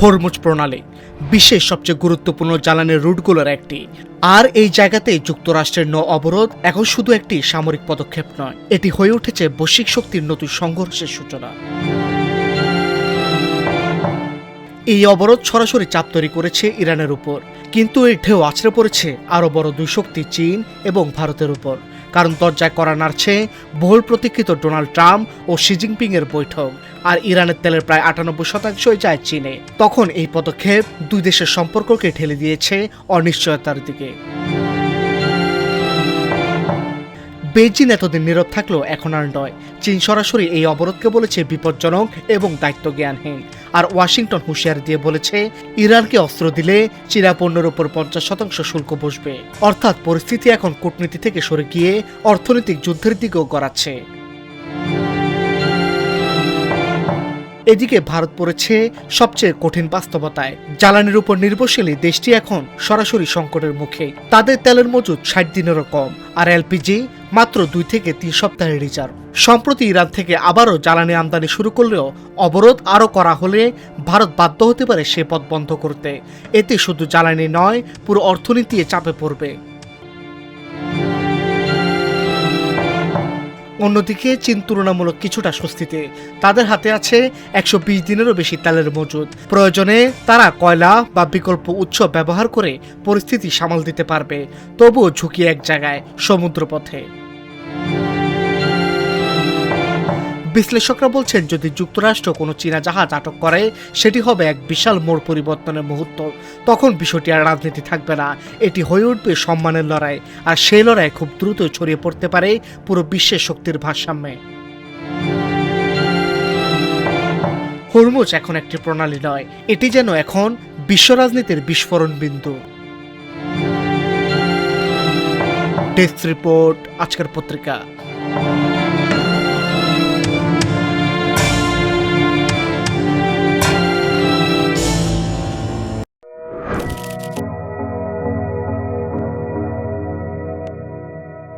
Hormuz প্রণালী বিশ্বের সবচেয়ে গুরুত্বপূর্ণ জ্বালানির রুটগুলোর একটি। আর এই জায়গাতেই যুক্তরাষ্ট্রের নৌ অবরোধ এখন শুধু একটি সামরিক পদক্ষেপ নয়, এটি হয়ে উঠেছে বৈশ্বিক শক্তির নতুন সংঘর্ষের সূচনা। এই অবরোধ সরাসরি চাপ তৈরি করেছে ইরানের উপর, কিন্তু এর ঢেউ আছড়ে পড়েছে আরও বড় দুই শক্তি চীন এবং ভারতের উপর। কারণ দরজায় কড়া নাড়ছে বহুল প্রতীক্ষিত ডোনাল্ড ট্রাম্প ও শি জিনপিং এর বৈঠক, আর ইরানের তেলের প্রায় ৯৮% যায় চীনে। তখন এই পদক্ষেপ দুই দেশের সম্পর্ককে ঠেলে দিয়েছে অনিশ্চয়তার দিকে। বেইজিং এতদিন নীরব থাকলেও এখন আর নয়। চীন সরাসরি এই অবরোধকে বলেছে বিপজ্জনক এবং দায়িত্বজ্ঞানহীন, আর ওয়াশিংটন হুঁশিয়ারি দিয়ে বলেছে ইরানকে অস্ত্র দিলে চীনা পণ্যের উপর ৫০% শুল্ক বসবে। অর্থাৎ পরিস্থিতি এখন কূটনীতি থেকে সরে গিয়ে অর্থনৈতিক যুদ্ধের দিকেও গড়াচ্ছে। এদিকে ভারত পড়েছে সবচেয়ে কঠিন বাস্তবতায়। জ্বালানির উপর নির্ভরশীল দেশটি এখন সরাসরি সংকটের মুখে। তাদের তেলের মজুদ ৬০ দিনেরও কম, আর এলপিজি মাত্র ২ থেকে ৩ সপ্তাহের রিজার্ভ। সম্প্রতি ইরান থেকে আবারও জ্বালানি আমদানি শুরু করলেও অবরোধ আরও করা হলে ভারত বাধ্য হতে পারে সে পথ বন্ধ করতে। এতে শুধু জ্বালানি নয়, পুরো অর্থনীতি চাপে পড়বে। অন্যদিকে চীন তুলনামূলক কিছুটা স্বস্তিতে। তাদের হাতে আছে ১২০ দিনেরও বেশি তেলের মজুদ। প্রয়োজনে তারা কয়লা বা বিকল্প উৎস ব্যবহার করে পরিস্থিতি সামাল দিতে পারবে। তবুও ঝুঁকি এক জায়গায়, সমুদ্রপথে। বিশ্লেষকরা বলছেন, যদি যুক্তরাষ্ট্র কোনো চীনা জাহাজ আটক করে, সেটি হবে এক বিশাল মোড় পরিবর্তনের মুহূর্ত। তখন বিষয়টি আর রাজনীতি থাকবে না, এটি হয়ে উঠবে সম্মানের লড়াই। আর সেই লড়াই খুব দ্রুত ছড়িয়ে পড়তে পারে পুরো বিশ্বের শক্তির ভারসাম্যে। হরমুজ এখন একটি প্রণালী নয়, এটি যেন এখন বিশ্ব রাজনীতির বিস্ফোরণ বিন্দু। ডেস্ক রিপোর্ট, আজকের পত্রিকা।